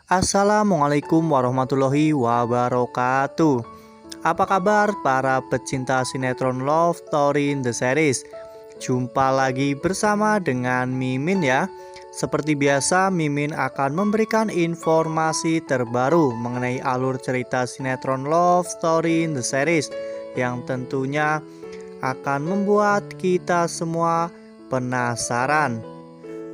Assalamualaikum warahmatullahi wabarakatuh. Apa kabar para pecinta sinetron Love Story in the Series? Jumpa lagi bersama dengan Mimin ya. Seperti biasa, Mimin akan memberikan informasi terbaru mengenai alur cerita sinetron Love Story in the Series yang tentunya akan membuat kita semua penasaran.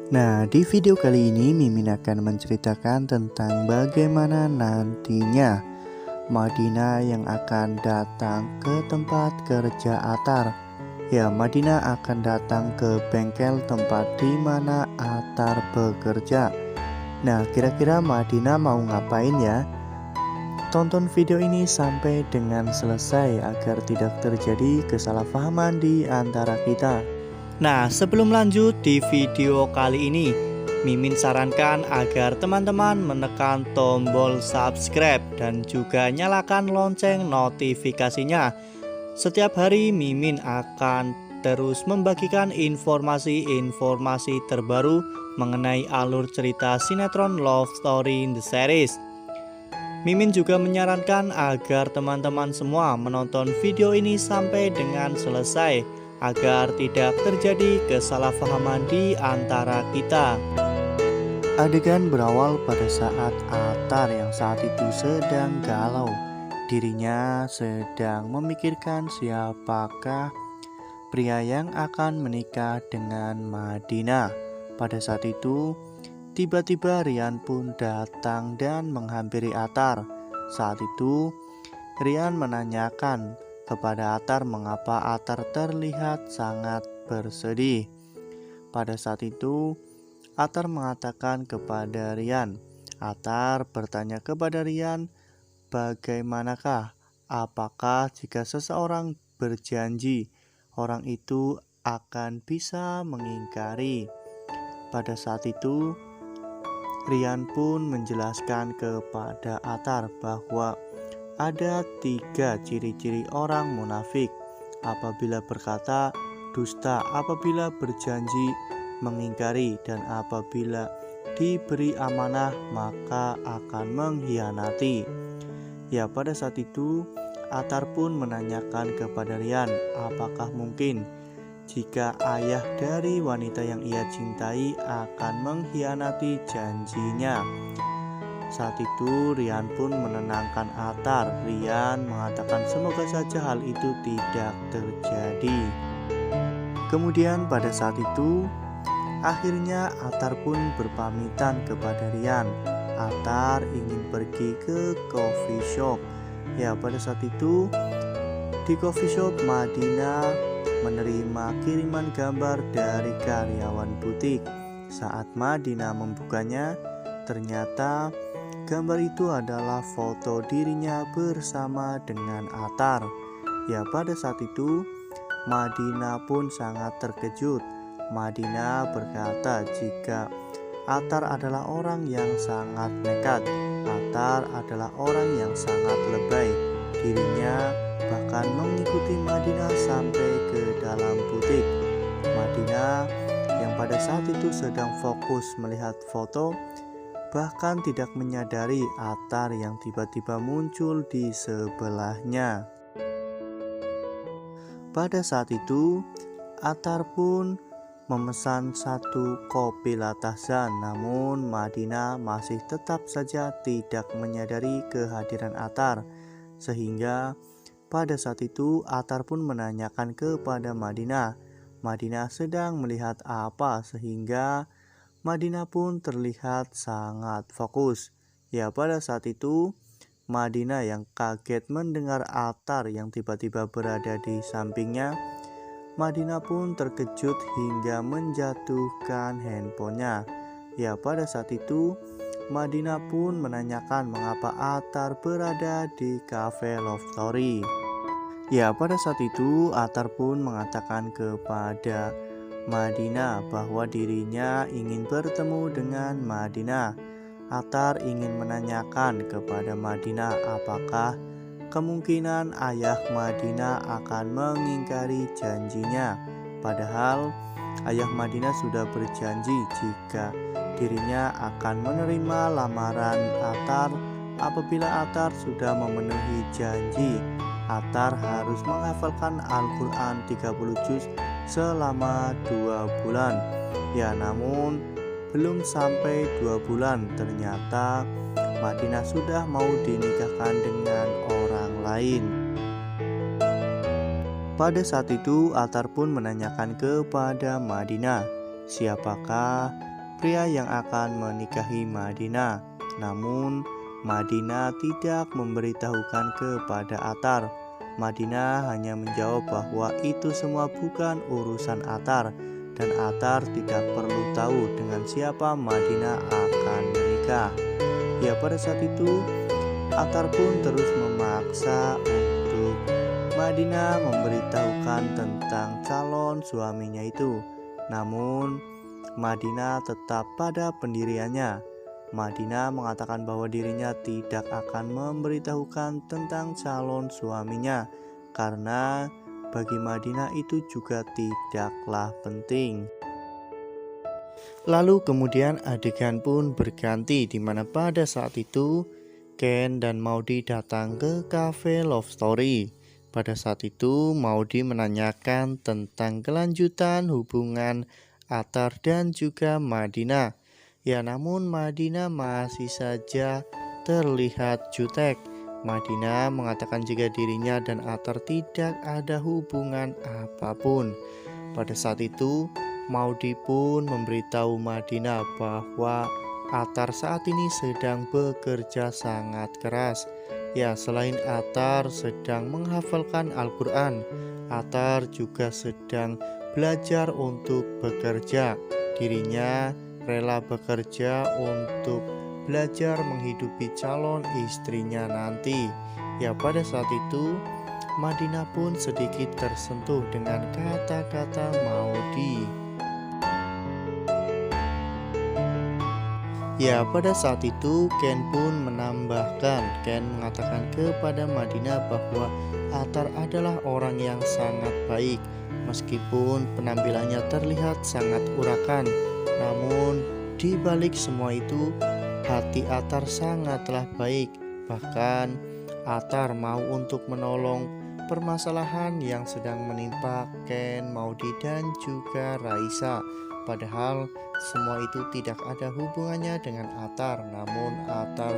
Nah, di video kali ini Mimin akan menceritakan tentang bagaimana nantinya Madinah yang akan datang ke tempat kerja Atar. Ya, Madinah akan datang ke bengkel tempat di mana Atar bekerja. Nah, kira-kira Madinah mau ngapain ya? Tonton video ini sampai dengan selesai agar tidak terjadi kesalahpahaman di antara kita. Nah, sebelum lanjut di video kali ini, Mimin sarankan agar teman-teman menekan tombol subscribe dan juga nyalakan lonceng notifikasinya. Setiap hari Mimin akan terus membagikan informasi-informasi terbaru mengenai alur cerita sinetron Love Story in the Series. Mimin juga menyarankan agar teman-teman semua menonton video ini sampai dengan selesai agar tidak terjadi kesalahpahaman di antara kita. Adegan berawal pada saat Atar yang saat itu sedang galau. Dirinya sedang memikirkan siapakah pria yang akan menikah dengan Madinah. Pada saat itu, tiba-tiba Rian pun datang dan menghampiri Atar. Saat itu, Rian menanyakan kepada Atar mengapa Atar terlihat sangat bersedih. Pada saat itu, Atar mengatakan kepada Rian. Atar bertanya kepada Rian, bagaimanakah? Apakah jika seseorang berjanji, orang itu akan bisa mengingkari? Pada saat itu, Rian pun menjelaskan kepada Atar bahwa ada 3 ciri-ciri orang munafik: apabila berkata dusta, apabila berjanji mengingkari, dan apabila diberi amanah maka akan mengkhianati. Ya, pada saat itu Atar pun menanyakan kepada Rian, apakah mungkin jika ayah dari wanita yang ia cintai akan mengkhianati janjinya. Saat itu Rian pun menenangkan Atar. Rian mengatakan semoga saja hal itu tidak terjadi. Kemudian pada saat itu akhirnya Atar pun berpamitan kepada Rian. Atar ingin pergi ke coffee shop. Ya, pada saat itu di coffee shop Madinah menerima kiriman gambar dari karyawan butik. Saat Madinah membukanya, ternyata gambar itu adalah foto dirinya bersama dengan Atar. Ya, pada saat itu Madinah pun sangat terkejut. Madinah berkata jika Atar adalah orang yang sangat nekat. Atar adalah orang yang sangat lebay. Dirinya bahkan mengikuti Madinah sampai ke dalam butik. Madinah yang pada saat itu sedang fokus melihat foto bahkan tidak menyadari Atar yang tiba-tiba muncul di sebelahnya. Pada saat itu Atar pun memesan 1 kopi Latazan, namun Madinah masih tetap saja tidak menyadari kehadiran Atar, sehingga pada saat itu Atar pun menanyakan kepada Madinah sedang melihat apa, sehingga Madinah pun terlihat sangat fokus. Ya, pada saat itu Madinah yang kaget mendengar Atar yang tiba-tiba berada di sampingnya. Madinah pun terkejut hingga menjatuhkan handphonenya. Ya, pada saat itu Madinah pun menanyakan mengapa Atar berada di cafe Love Story. Ya, pada saat itu Atar pun mengatakan kepada Madinah bahwa dirinya ingin bertemu dengan Madinah. Atar ingin menanyakan kepada Madinah apakah kemungkinan ayah Madinah akan mengingkari janjinya. Padahal ayah Madinah sudah berjanji jika dirinya akan menerima lamaran Atar. Apabila Atar sudah memenuhi janji, Atar harus menghafalkan Al-Quran 30 juz selama 2 bulan. Ya, namun belum sampai 2 bulan ternyata Madinah sudah mau dinikahkan dengan orang lain. Pada saat itu Atar pun menanyakan kepada Madinah, siapakah pria yang akan menikahi Madinah. Namun Madinah tidak memberitahukan kepada Atar. Madinah hanya menjawab bahwa itu semua bukan urusan Atar, dan Atar tidak perlu tahu dengan siapa Madinah akan menikah. Ya, pada saat itu Atar pun terus memaksa untuk Madinah memberitahukan tentang calon suaminya itu. Namun Madinah tetap pada pendiriannya. Madinah mengatakan bahwa dirinya tidak akan memberitahukan tentang calon suaminya karena bagi Madinah itu juga tidaklah penting. Lalu kemudian adegan pun berganti, di mana pada saat itu Ken dan Maudy datang ke cafe Love Story. Pada saat itu Maudy menanyakan tentang kelanjutan hubungan Atar dan juga Madinah. Ya, namun Madinah masih saja terlihat jutek. Madinah mengatakan jika dirinya dan Atar tidak ada hubungan apapun. Pada saat itu Maudy pun memberitahu Madinah bahwa Atar saat ini sedang bekerja sangat keras. Ya, selain Atar sedang menghafalkan Al-Quran, Atar juga sedang belajar untuk bekerja. Dirinya rela bekerja untuk belajar menghidupi calon istrinya nanti. Ya, pada saat itu Madinah pun sedikit tersentuh dengan kata-kata Maudy. Ya, pada saat itu Ken pun menambahkan. Ken mengatakan kepada Madinah bahwa Atar adalah orang yang sangat baik. Meskipun penampilannya terlihat sangat urakan, namun di balik semua itu hati Atar sangatlah baik. Bahkan Atar mau untuk menolong permasalahan yang sedang menimpa Ken, Maudy dan juga Raisa. Padahal semua itu tidak ada hubungannya dengan Atar, namun Atar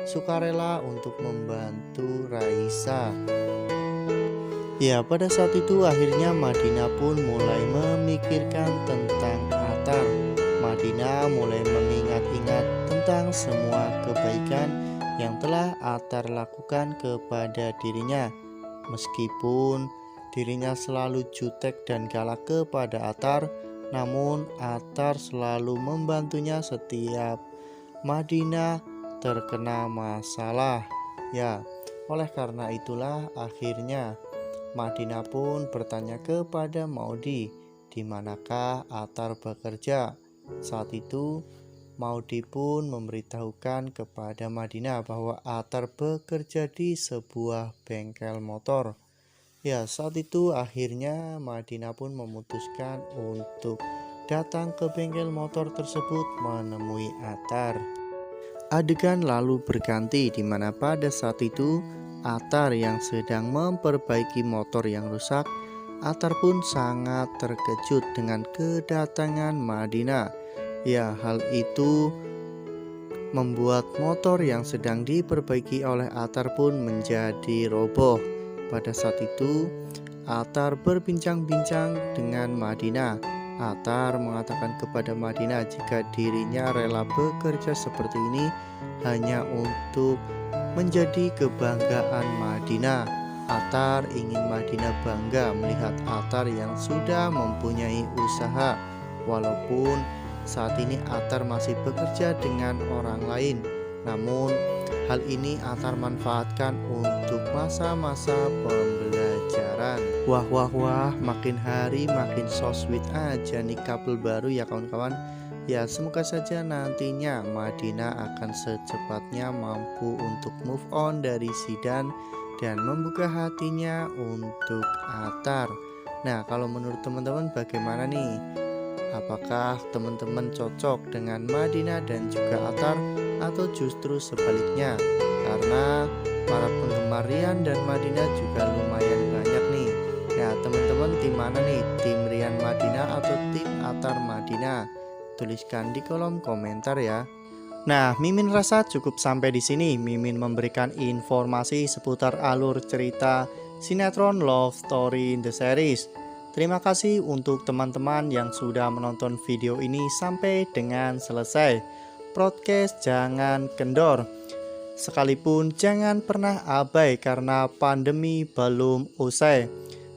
sukarela untuk membantu Raisa. Ya, pada saat itu akhirnya Madinah pun mulai memikirkan tentang Atar. Madinah mulai mengingat-ingat tentang semua kebaikan yang telah Atar lakukan kepada dirinya. Meskipun dirinya selalu jutek dan galak kepada Atar, namun Atar selalu membantunya setiap Madinah terkena masalah. Ya, oleh karena itulah akhirnya Madinah pun bertanya kepada Maudy, di manakah Atar bekerja. Saat itu Maudy pun memberitahukan kepada Madinah bahwa Atar bekerja di sebuah bengkel motor. Ya, saat itu akhirnya Madinah pun memutuskan untuk datang ke bengkel motor tersebut menemui Atar. Adegan lalu berganti, di mana pada saat itu Atar yang sedang memperbaiki motor yang rusak. Atar pun sangat terkejut dengan kedatangan Madinah. Ya, hal itu membuat motor yang sedang diperbaiki oleh Atar pun menjadi roboh. Pada saat itu Atar berbincang-bincang dengan Madinah. Atar mengatakan kepada Madinah jika dirinya rela bekerja seperti ini hanya untuk menjadi kebanggaan Madinah. Atar ingin Madinah bangga melihat Atar yang sudah mempunyai usaha. Walaupun saat ini Atar masih bekerja dengan orang lain, namun hal ini Atar manfaatkan untuk masa-masa pembelajaran. Wah, makin hari makin so sweet aja nih couple baru ya kawan-kawan. Ya, semoga saja nantinya Madinah akan secepatnya mampu untuk move on dari Zidan dan membuka hatinya untuk Atar. Nah, kalau menurut teman-teman bagaimana nih? Apakah teman-teman cocok dengan Madinah dan juga Attar atau justru sebaliknya? Karena para penggemar Rian dan Madinah juga lumayan banyak nih. Nah, teman-teman tim mana nih? Tim Rian Madinah atau tim Attar Madinah? Tuliskan di kolom komentar ya. Nah, Mimin rasa cukup sampai di sini. Mimin memberikan informasi seputar alur cerita sinetron Love Story in the Series. Terima kasih untuk teman-teman yang sudah menonton video ini sampai dengan selesai. Podcast jangan kendor. Sekalipun jangan pernah abai karena pandemi belum usai.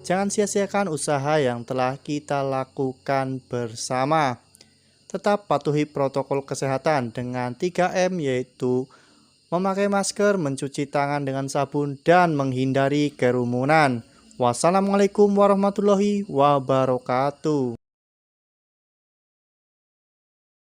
Jangan sia-siakan usaha yang telah kita lakukan bersama. Tetap patuhi protokol kesehatan dengan 3M, yaitu memakai masker, mencuci tangan dengan sabun, dan menghindari kerumunan. Wassalamualaikum warahmatullahi wabarakatuh.